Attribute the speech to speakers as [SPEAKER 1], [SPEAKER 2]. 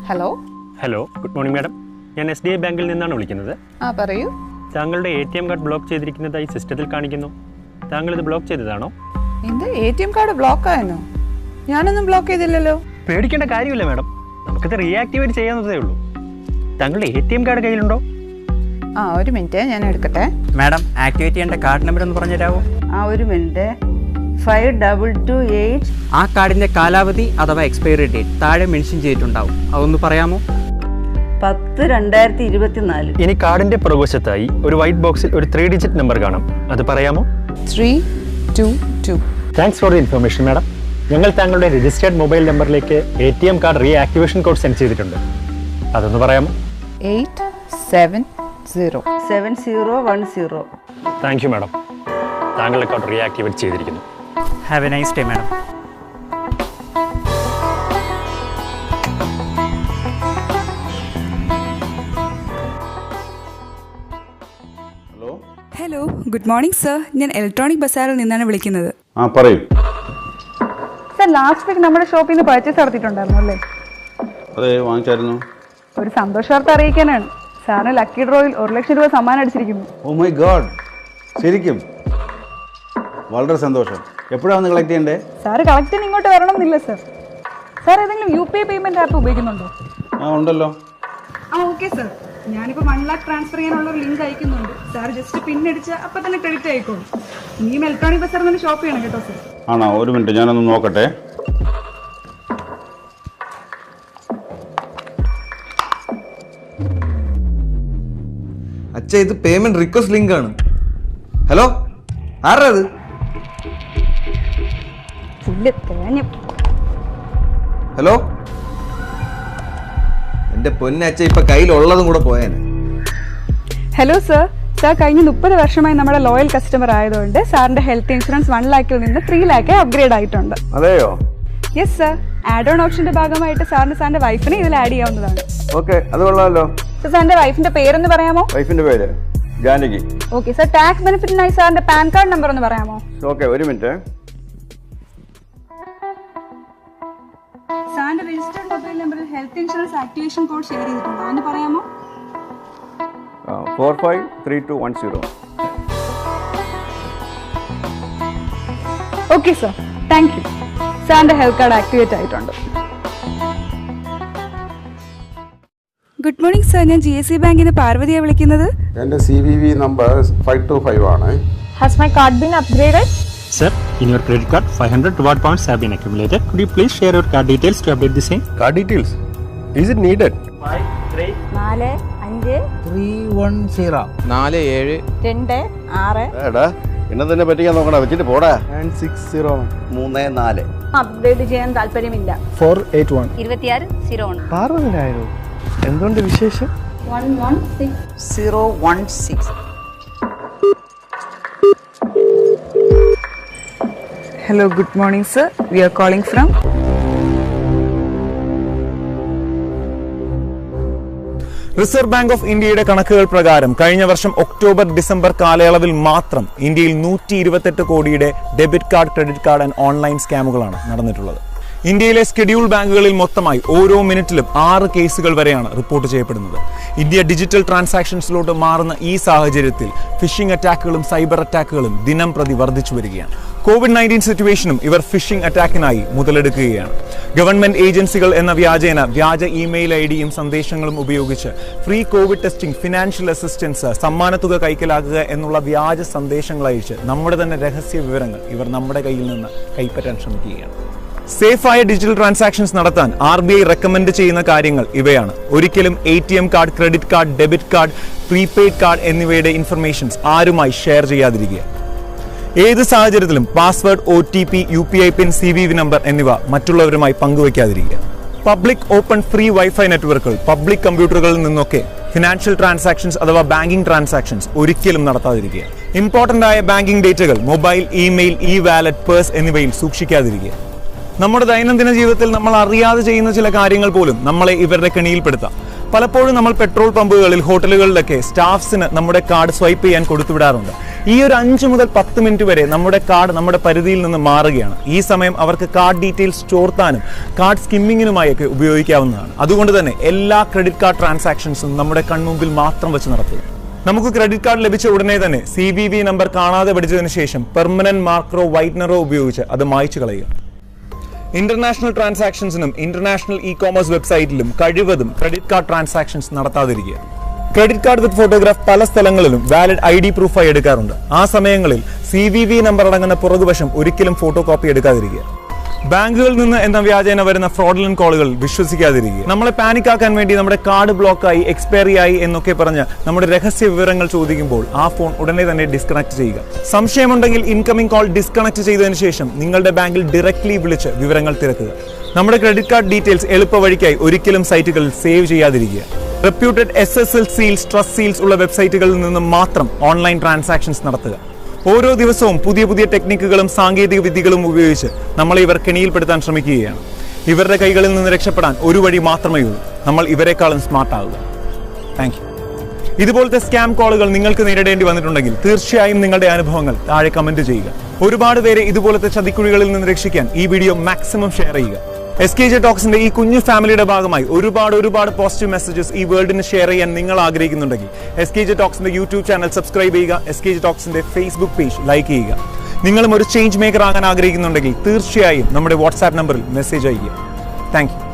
[SPEAKER 1] Hello.
[SPEAKER 2] Hello, good morning madam. ഞാൻ SDI ബാങ്കിൽ നിന്നാണ് വിളിക്കുന്നത്.
[SPEAKER 1] പറയൂ.
[SPEAKER 2] താങ്കളുടെ ATM കാർഡ് ബ്ലോക്ക് ചെയ്തിരിക്കുന്നതായി സിസ്റ്റത്തിൽ കാണിക്കുന്നു. താങ്കൾ ഇത് ബ്ലോക്ക് ചെയ്തതാണോ?
[SPEAKER 1] എന്ത് ATM കാർഡ് ബ്ലോക്ക് ആയെന്നോ? ഞാനൊന്നും ബ്ലോക്ക് ചെയ്തില്ലല്ലോ.
[SPEAKER 2] പേടിക്കേണ്ട കാര്യമില്ല മാഡം, നമുക്കിത് റീആക്ടിവേറ്റ് ചെയ്യാവുന്നതേ ഉള്ളൂ. താങ്കളുടെ ATM കാർഡ് കയ്യിലുണ്ടോ?
[SPEAKER 1] ഒരു മിനിറ്റ്, ഞാൻ എടുക്കട്ടെ.
[SPEAKER 3] മാഡം, ആക്ടിവേറ്റ് ചെയ്യേണ്ട കാർഡ് നമ്പർ ഒന്ന് പറഞ്ഞു തരാമോ?
[SPEAKER 1] ഒരു മിനിറ്റ്. 5228.
[SPEAKER 3] ആ കാർഡിന്റെ കാലാവധി അഥവാ എക്സ്പയറി ഡേറ്റ് താഴെ മെൻഷൻ ചെയ്തിട്ടുണ്ടാവും, അതൊന്ന് പറയാമോ?
[SPEAKER 4] 10/2024.
[SPEAKER 2] ഇനി കാർഡിന്റെ പുറകുവശത്തായി ഒരു വൈറ്റ് ബോക്സിൽ ഒരു 3 ഡിജിറ്റ് നമ്പർ കാണാം, അത് പറയാമോ?
[SPEAKER 1] 322.
[SPEAKER 2] Thanks for the information madam. ഞങ്ങൾ താങ്കളുടെ രജിസ്റ്റേർഡ് മൊബൈൽ നമ്പറിലേക്ക് ATM card reactivation code send ചെയ്തിട്ടുണ്ട്, അതൊന്ന് പറയാമോ?
[SPEAKER 1] 870.
[SPEAKER 4] 7010.
[SPEAKER 2] Thank you madam. താങ്കളുടെ കാർഡ് റീആക്ടിവേറ്റ് ചെയ്തിരിക്കുന്നു.
[SPEAKER 3] Have A nice day madam.
[SPEAKER 5] Hello, good morning sir. ഞാൻ ഇലക്ട്രോണിക് ബസാറിൽ നിന്നാണ് വിളിക്കുന്നത്.
[SPEAKER 6] പറയൂ
[SPEAKER 1] സർ, ലാസ്റ്റ് വീക്ക് നമ്മുടെ ഷോപ്പിൽ നിന്ന് പർച്ചേസ് നടത്തിയിട്ടുണ്ടായിരുന്നു അല്ലേ?
[SPEAKER 6] അതെ, വാങ്ങിച്ചായിരുന്നു.
[SPEAKER 1] ഒരു സന്തോഷ വാർത്ത അറിയിക്കാനാണ്. സാറിന് ലക്കി ഡ്രോയിൽ 1 ലക്ഷം രൂപ സമ്മാനം അടിച്ചിരിക്കുന്നു.
[SPEAKER 6] ഓ മൈ ഗോഡ്, ശരിക്കും വളരെ സന്തോഷം. എപ്പോഴാണ് ഒന്ന് കളക്ട് ചെയ്യണ്ടേ?
[SPEAKER 1] സാറ് കളക്ട് ചെയ്യാൻ ഇങ്ങോട്ട് വരണമെന്നില്ല സർ. സാർ ഏതെങ്കിലും UPI പേയ്മെന്റ് ആപ്പ് ഉപയോഗിക്കുന്നുണ്ടോ?
[SPEAKER 6] ഉണ്ടല്ലോ.
[SPEAKER 5] ഓക്കെ സർ, ഞാനിപ്പോൾ 1 lakh ട്രാൻസ്ഫർ ചെയ്യാനുള്ള ഒരു ലിങ്ക് അയക്കുന്നുണ്ട്. സാർ ജസ്റ്റ് പിന്നടിച്ച് അപ്പം തന്നെ ക്രെഡിറ്റ് ആയിക്കോളും. ഇനിയും ഇലക്ട്രോണിക് ബസാറിൽ നിന്ന് ഷോപ്പ് ചെയ്യണം കേട്ടോ സർ.
[SPEAKER 6] ആണോ? ഒരു മിനിറ്റ്, ഞാനൊന്ന് നോക്കട്ടെ.
[SPEAKER 7] അച്ഛാ, ഇത് പേയ്മെന്റ് റിക്വസ്റ്റ് ലിങ്ക് ആണ്. ഹലോ, ആരാ അത്? ഹലോ, എന്റെ പൊന്നച്ഛ, ഇപ്പൊ കയ്യിലുള്ളതും കൂടെ പോയേനെ.
[SPEAKER 5] Hello sir. സാർ കഴിഞ്ഞ 30 വർഷമായി നമ്മുടെ ലോയൽ കസ്റ്റമർ ആയതുകൊണ്ട് സാറിന്റെ ഹെൽത്ത് ഇൻഷുറൻസ് 1 lakhൽ നിന്ന് 3 lakh അപ്ഗ്രേഡ് ആയിട്ടുണ്ട്.
[SPEAKER 6] അതെയോ?
[SPEAKER 5] Yes sir. ആഡ് ഓൺ ഓപ്ഷന്റെ ഭാഗമായിട്ട് സാറിന്റെ വൈഫിനെ ഇതിൽ ആഡ് ചെയ്യാവുന്നതാണ്.
[SPEAKER 6] ഓക്കെ, അത് കൊള്ളാമല്ലോ.
[SPEAKER 5] സാറിന്റെ വൈഫിന്റെ പേരൊന്ന് പറയാമോ?
[SPEAKER 6] വൈഫിന്റെ പേര് ജാനകി.
[SPEAKER 5] Okay sir. ടാക്സ് ബെനിഫിറ്റിനായി സാറിന്റെ പാൻ കാർഡ് നമ്പർ ഒന്ന് പറയാമോ?
[SPEAKER 6] ഓക്കെ, ഒരു മിനിറ്റ്.
[SPEAKER 5] സാറിന്റെ രജിസ്റ്റേർഡ് മൊബൈൽ നമ്പറിൽ health insurance activation code share ചെയ്തിട്ടുണ്ട്, അതൊന്ന് പറയാമോ?
[SPEAKER 6] 453210.
[SPEAKER 5] Okay sir, thank you. സാറിന്റെ ഹെൽത്ത് കാർഡ് ആക്ടിവേറ്റ് ആയിട്ടുണ്ട്. Good morning sir. ഞാൻ GSC ബാങ്കിൽ നിന്ന് പാർവതിയാണ് വിളിക്കുന്നത്.
[SPEAKER 8] എൻ്റെ CVV നമ്പർ 525 ആണ്.
[SPEAKER 1] Has my card been upgraded?
[SPEAKER 2] Sir, in your credit card, 500 reward points have been accumulated. Could you please share your card details to update the same?
[SPEAKER 8] Card details? Is it needed?
[SPEAKER 4] 45
[SPEAKER 7] 47
[SPEAKER 4] 26
[SPEAKER 6] എടാ, എന്നെ തന്നെ പറ്റിക്കാൻ നോക്കണ, വെച്ചിട്ട് പോടാ.
[SPEAKER 8] 960
[SPEAKER 6] 34.
[SPEAKER 4] Update ചെയ്യാൻ താല്പര്യമില്ല.
[SPEAKER 8] 481.
[SPEAKER 4] 2601.
[SPEAKER 8] പാർവതിനായോ? എന്തുകൊണ്ട് വിശേഷം?
[SPEAKER 4] 016.
[SPEAKER 5] Hello, good morning sir. We are calling from
[SPEAKER 9] Reserve Bank of ഇന്ത്യയുടെ കണക്കുകൾ പ്രകാരം കഴിഞ്ഞ വർഷം ഒക്ടോബർ-ഡിസംബർ കാലയളവിൽ മാത്രം ഇന്ത്യയിൽ 128 കോടിയുടെ debit card, credit card and online സ്കാമുകളാണ് നടന്നിട്ടുള്ളത്. ഇന്ത്യയിലെ സ്കെഡ്യൂൾ ബാങ്കുകളിൽ മൊത്തമായി ഓരോ മിനിറ്റിലും 6 കേസുകൾ വരെയാണ് റിപ്പോർട്ട് ചെയ്യപ്പെടുന്നത്. ഇന്ത്യ ഡിജിറ്റൽ ട്രാൻസാക്ഷൻസിലോട്ട് മാറുന്ന ഈ സാഹചര്യത്തിൽ ഫിഷിംഗ് അറ്റാക്കുകളും സൈബർ അറ്റാക്കുകളും ദിനം പ്രതി വർദ്ധിച്ചു വരികയാണ്. COVID-19 സിറ്റുവേഷനും ഇവർ ഫിഷിംഗ് അറ്റാക്കിനായി മുതലെടുക്കുകയാണ്. ഗവൺമെന്റ് ഏജൻസികൾ എന്ന വ്യാജേന വ്യാജ ഇമെയിൽ IDയും സന്ദേശങ്ങളും ഉപയോഗിച്ച് free covid testing, financial assistance, സമ്മാനത്തുക കൈക്കലാക്കുക എന്നുള്ള വ്യാജ സന്ദേശങ്ങൾ അയച്ച് നമ്മുടെ തന്നെ രഹസ്യ വിവരങ്ങൾ ഇവർ നമ്മുടെ കയ്യിൽ നിന്ന് കൈപ്പറ്റാൻ ശ്രമിക്കുകയാണ്. സേഫായ ഡിജിറ്റൽ ട്രാൻസാക്ഷൻസ് നടത്താൻ RBI റെക്കമെൻഡ് ചെയ്യുന്ന കാര്യങ്ങൾ ഇവയാണ്. ഒരിക്കലും ATM card, credit card, debit card, prepaid card എന്നിവയുടെ ഇൻഫർമേഷൻസ് ആരുമായി ഷെയർ ചെയ്യാതിരിക്കുക. ഏത് സാഹചര്യത്തിലും password, OTP, UPI PIN, CVV number എന്നിവ മറ്റുള്ളവരുമായി പങ്കുവയ്ക്കാതിരിക്കുക. പബ്ലിക് ഓപ്പൺ ഫ്രീ വൈഫൈ നെറ്റ്വർക്കുകൾ, പബ്ലിക് കമ്പ്യൂട്ടറുകളിൽ നിന്നൊക്കെ ഫിനാൻഷ്യൽ ട്രാൻസാക്ഷൻസ് അഥവാ ബാങ്കിംഗ് ട്രാൻസാക്ഷൻസ് ഒരിക്കലും നടത്താതിരിക്കുക. ഇമ്പോർട്ടന്റ് ആയ ബാങ്കിംഗ് ഡേറ്റകൾ മൊബൈൽ, ഇമെയിൽ, വാലറ്റ്, പേഴ്സ് എന്നിവയിൽ സൂക്ഷിക്കാതിരിക്കുക. നമ്മുടെ ദൈനംദിന ജീവിതത്തിൽ നമ്മൾ അറിയാതെ ചെയ്യുന്ന ചില കാര്യങ്ങൾ പോലും നമ്മളെ ഇവരുടെ കെണിയിൽപ്പെടുത്താം. പലപ്പോഴും നമ്മൾ പെട്രോൾ പമ്പുകളിൽ, ഹോട്ടലുകളിലൊക്കെ സ്റ്റാഫ്സിന് നമ്മുടെ കാർഡ് സ്വൈപ്പ് ചെയ്യാൻ കൊടുത്തുവിടാറുണ്ട്. ഈ ഒരു 5 മുതൽ 10 മിനിറ്റ് വരെ നമ്മുടെ കാർഡ് നമ്മുടെ പരിധിയിൽ നിന്ന് മാറുകയാണ്. ഈ സമയം അവർക്ക് കാർഡ് ഡീറ്റെയിൽസ് ചോർത്താനും കാർഡ് സ്കിമ്മിങ്ങിനുമായൊക്കെ ഉപയോഗിക്കാവുന്നതാണ്. അതുകൊണ്ട് തന്നെ എല്ലാ ക്രെഡിറ്റ് കാർഡ് ട്രാൻസാക്ഷൻസും നമ്മുടെ കൺമുമ്പിൽ മാത്രം വെച്ച് നടത്തുക. നമുക്ക് ക്രെഡിറ്റ് കാർഡ് ലഭിച്ച ഉടനെ തന്നെ CVV നമ്പർ കാണാതെ പഠിച്ചതിന് ശേഷം പെർമനന്റ് മാർക്കറോ വൈറ്റ്നറോ ഉപയോഗിച്ച് അത് മായ്ച്ചു കളയുക. ഇന്റർനാഷണൽ ട്രാൻസാക്ഷൻസിനും ഇന്റർനാഷണൽ ഇ-കോമേഴ്സ് വെബ്സൈറ്റിലും കഴിവതും ക്രെഡിറ്റ് കാർഡ് ട്രാൻസാക്ഷൻസ് നടത്താതിരിക്കുക. ക്രെഡിറ്റ് കാർഡ് വിത്ത് ഫോട്ടോഗ്രാഫ് പല സ്ഥലങ്ങളിലും വാലിഡ് ID പ്രൂഫായി എടുക്കാറുണ്ട്. ആ സമയങ്ങളിൽ CVV നമ്പർ അടങ്ങുന്ന പുറകുവശം ഒരിക്കലും ഫോട്ടോ കോപ്പി എടുക്കാതിരിക്കുക. ബാങ്കുകളിൽ നിന്ന് എന്ന വ്യാജേന വരുന്ന ഫ്രോഡുലന്റ് കോളുകൾ വിശ്വസിക്കാതിരിക്കുക. നമ്മളെ പാനിക് ആക്കാൻ വേണ്ടി നമ്മുടെ കാർഡ് ബ്ലോക്കായി, എക്സ്പയറി ആയി എന്നൊക്കെ പറഞ്ഞ് നമ്മുടെ രഹസ്യ വിവരങ്ങൾ ചോദിക്കുമ്പോൾ ആ ഫോൺ ഉടനെ തന്നെ ഡിസ്കണക്ട് ചെയ്യുക. സംശയമുണ്ടെങ്കിൽ ഇൻകമിംഗ് കോൾ ഡിസ്കണക്ട് ചെയ്തതിനു ശേഷം നിങ്ങളുടെ ബാങ്കിൽ ഡയറക്ട്ലി വിളിച്ച് വിവരങ്ങൾ തിരക്കുക. നമ്മുടെ ക്രെഡിറ്റ് കാർഡ് ഡീറ്റെയിൽസ് എളുപ്പവഴിക്കായി ഒരിക്കലും സൈറ്റുകളിൽ സേവ് ചെയ്യാതിരിക്കുക. Reputed SSL seals, trust seals ഉള്ള വെബ്സൈറ്റുകളിൽ നിന്ന് മാത്രം ഓൺലൈൻ ട്രാൻസാക്ഷൻസ് നടത്തുക. ഓരോ ദിവസവും പുതിയ പുതിയ ടെക്നിക്കുകളും സാങ്കേതിക വിദ്യകളും ഉപയോഗിച്ച് നമ്മളെ ഇവർ കെണിയിൽപ്പെടുത്താൻ ശ്രമിക്കുകയാണ്. ഇവരുടെ കൈകളിൽ നിന്ന് രക്ഷപ്പെടാൻ ഒരു വഴി മാത്രമേ ഉള്ളൂ. നമ്മൾ ഇവരെക്കാളും സ്മാർട്ട് ആവുക. Thank you. ഇതുപോലത്തെ സ്കാം കോളുകൾ നിങ്ങൾക്ക് നേരിടേണ്ടി വന്നിട്ടുണ്ടെങ്കിൽ തീർച്ചയായും നിങ്ങളുടെ അനുഭവങ്ങൾ താഴെ കമന്റ് ചെയ്യുക. ഒരുപാട് പേരെ ഇതുപോലത്തെ ചതിക്കുഴികളിൽ നിന്ന് രക്ഷിക്കാൻ ഈ വീഡിയോ മാക്സിമം ഷെയർ ചെയ്യുക. SKJ ടോക്സിന്റെ ഈ കുഞ്ഞു ഫാമിലിയുടെ ഭാഗമായി ഒരുപാട് പോസിറ്റീവ് മെസ്സേജസ് ഈ വേൾഡിന് ഷെയർ ചെയ്യാൻ നിങ്ങൾ ആഗ്രഹിക്കുന്നുണ്ടെങ്കിൽ SKJ ടോക്സിന്റെ യൂട്യൂബ് ചാനൽ സബ്സ്ക്രൈബ് ചെയ്യുക. SKJ ടോക്സിന്റെ ഫേസ്ബുക്ക് പേജ് ലൈക്ക് ചെയ്യുക. നിങ്ങളും ഒരു ചേഞ്ച് മേക്കർ ആകാൻ ആഗ്രഹിക്കുന്നുണ്ടെങ്കിൽ തീർച്ചയായും നമ്മുടെ വാട്സാപ്പ് നമ്പറിൽ മെസ്സേജ് അയയ്ക്കുക. Thank you.